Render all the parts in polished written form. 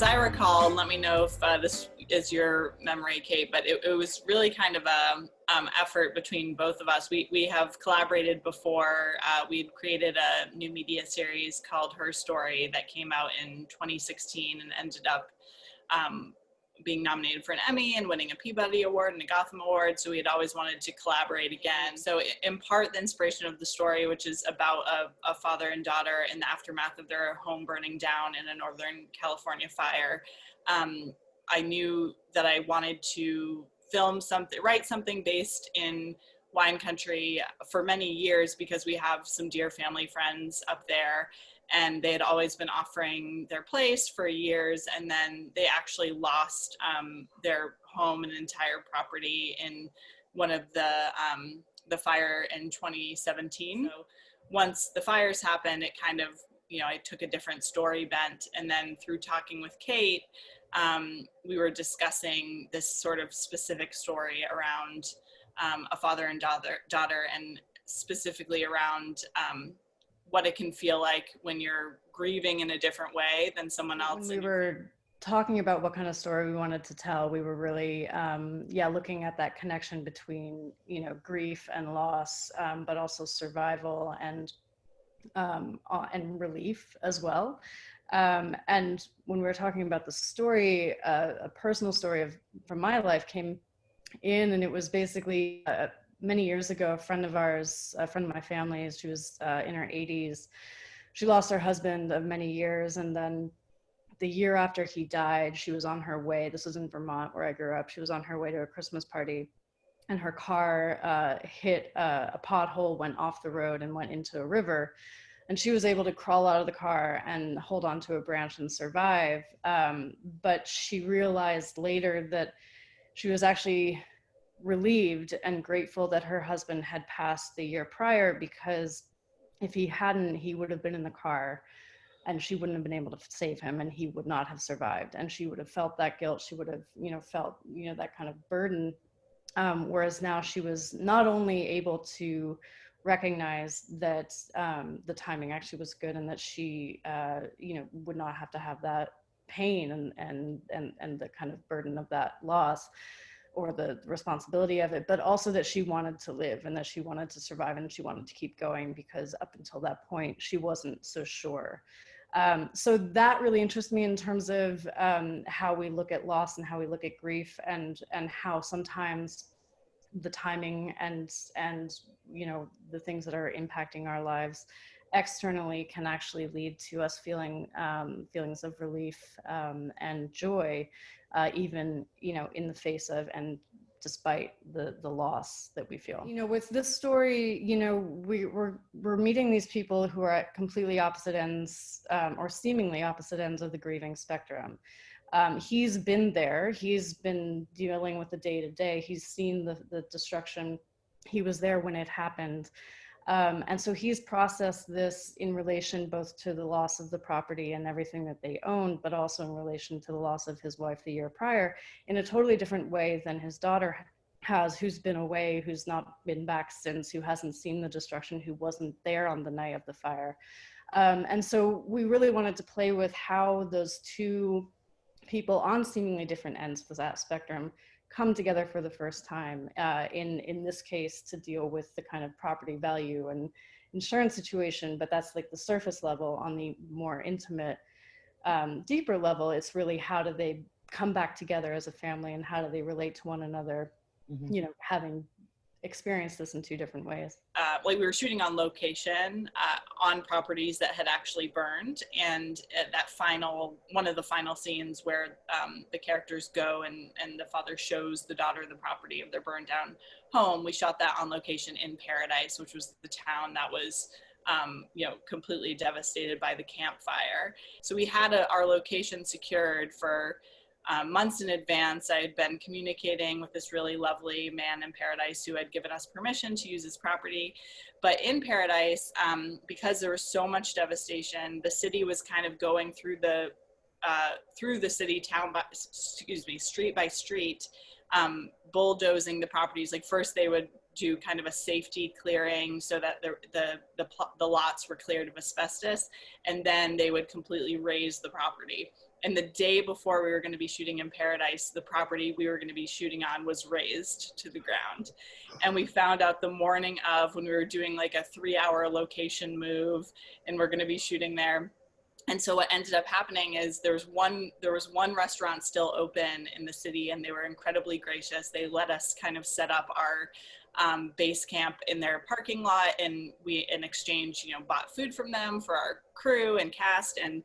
as I recall, and let me know if this is your memory, Kate, but it was really kind of a effort between both of us. We have collaborated before. We'd created a new media series called Her Story that came out in 2016 and ended up being nominated for an Emmy and winning a Peabody Award and a Gotham Award. So we had always wanted to collaborate again. So in part, the inspiration of the story, which is about a father and daughter in the aftermath of their home burning down in a Northern California fire, I knew that I wanted to write something based in wine country for many years because we have some dear family friends up there, and they had always been offering their place for years, and then they actually lost their home and entire property in one of the fire in 2017. So once the fires happened, it kind of, I took a different story bent, and then through talking with Kate, we were discussing this sort of specific story around a father and daughter, and specifically around what it can feel like when you're grieving in a different way than someone else. When we were talking about what kind of story we wanted to tell, we were really, looking at that connection between, grief and loss, but also survival and relief as well. And when we were talking about the story, a personal story from my life came in, and it was basically many years ago, a friend of ours, a friend of my family's, she was in her 80s. She lost her husband of many years, and then the year after he died, she was on her way. This was in Vermont, where I grew up. She was on her way to a Christmas party, and her car hit a pothole, went off the road, and went into a river. And she was able to crawl out of the car and hold onto a branch and survive. But she realized later that she was actually relieved and grateful that her husband had passed the year prior, because if he hadn't, he would have been in the car and she wouldn't have been able to save him, and he would not have survived. And she would have felt that guilt. She would have, felt, that kind of burden. Whereas now she was not only able to recognize that the timing actually was good, and that she, would not have to have that pain and the kind of burden of that loss, or the responsibility of it, but also that she wanted to live, and that she wanted to survive, and she wanted to keep going, because up until that point, she wasn't so sure. So that really interests me in terms of how we look at loss and how we look at grief, and how sometimes the timing and the things that are impacting our lives externally can actually lead to us feeling feelings of relief and joy, even in the face of and despite the loss that we feel. With this story, we're meeting these people who are at completely opposite ends, or seemingly opposite ends of the grieving spectrum. He's been there. He's been dealing with the day-to-day. He's seen the destruction. He was there when it happened. And so he's processed this in relation both to the loss of the property and everything that they owned, but also in relation to the loss of his wife the year prior, in a totally different way than his daughter has, who's been away, who's not been back since, who hasn't seen the destruction, who wasn't there on the night of the fire. And so we really wanted to play with how those two people on seemingly different ends of that spectrum come together for the first time, in this case, to deal with the kind of property value and insurance situation. But that's like the surface level. On the more intimate, deeper level, it's really how do they come back together as a family, and how do they relate to one another, having experienced this in two different ways. We were shooting on location on properties that had actually burned, and at that one of the final scenes where the characters go and the father shows the daughter the property of their burned down home, we shot that on location in Paradise, which was the town that was completely devastated by the campfire. So we had our location secured for months in advance. I had been communicating with this really lovely man in Paradise who had given us permission to use his property. But in Paradise, because there was so much devastation, the city was kind of going through the city, street by street, bulldozing the properties. Like first they would do kind of a safety clearing so that the lots were cleared of asbestos, and then they would completely raze the property. And the day before we were going to be shooting in Paradise, the property we were going to be shooting on was razed to the ground. And we found out the morning of, when we were doing like a 3-hour location move and we're going to be shooting there. And so what ended up happening is there was one restaurant still open in the city, and they were incredibly gracious. They let us kind of set up our base camp in their parking lot, and we in exchange, you know, bought food from them for our crew and cast. And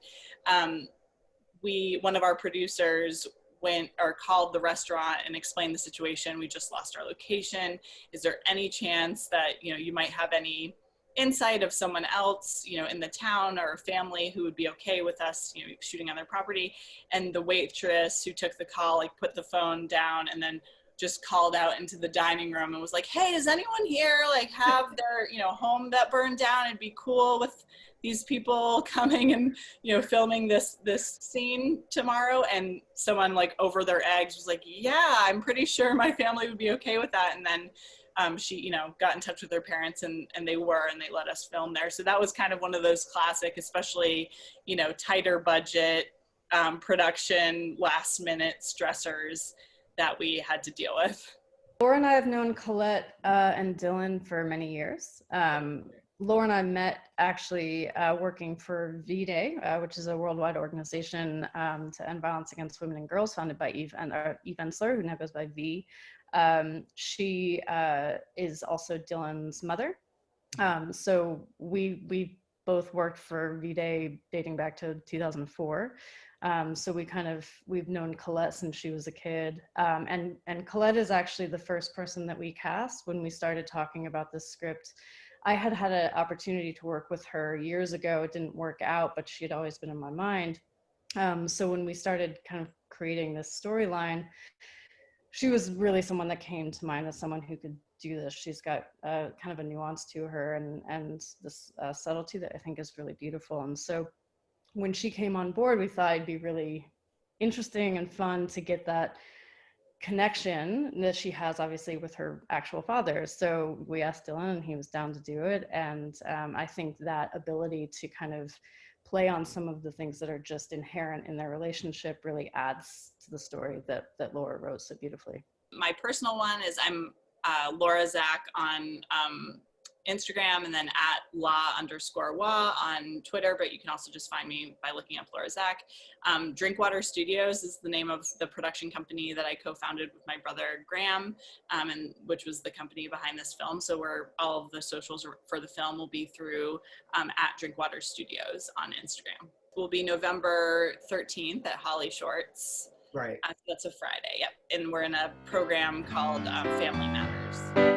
one of our producers went or called the restaurant and explained the situation. We just lost our location. Is there any chance that, you know, you might have any insight of someone else, you know, in the town or a family who would be okay with us, you know, shooting on their property? And the waitress who took the call, like, put the phone down and then just called out into the dining room and was like, hey, does anyone here like have their, you know, home that burned down? It'd be cool with these people coming and, you know, filming this scene tomorrow. And someone, like, over their eggs was like, yeah, I'm pretty sure my family would be okay with that. And then she, you know, got in touch with their parents, and they let us film there. So that was kind of one of those classic, especially, you know, tighter budget production, last minute stressors that we had to deal with. Laura and I have known Colette and Dylan for many years. Laura and I met actually working for V-Day, which is a worldwide organization to end violence against women and girls, founded by Eve Ensler, who now goes by V. She is also Dylan's mother. So we both worked for V-Day dating back to 2004. So we've known Colette since she was a kid. And Colette is actually the first person that we cast when we started talking about this script. I had an opportunity to work with her years ago. It didn't work out, but she had always been in my mind. So when we started kind of creating this storyline, she was really someone that came to mind as someone who could do this. She's got kind of a nuance to her and this subtlety that I think is really beautiful. And so when she came on board, we thought it'd be really interesting and fun to get that connection that she has obviously with her actual father. So we asked Dylan and he was down to do it. And I think that ability to kind of play on some of the things that are just inherent in their relationship really adds to the story that Laura wrote so beautifully. My personal one is I'm Laura Zach on Instagram, and then at @la_wa on Twitter, but you can also just find me by looking up Laura Zach. Drinkwater Studios is the name of the production company that I co-founded with my brother Graham, and which was the company behind this film. So all of the socials for the film will be through at Drinkwater Studios on Instagram. Will be November 13th at HollyShorts. Right. That's a Friday, yep. And we're in a program called Family Matters.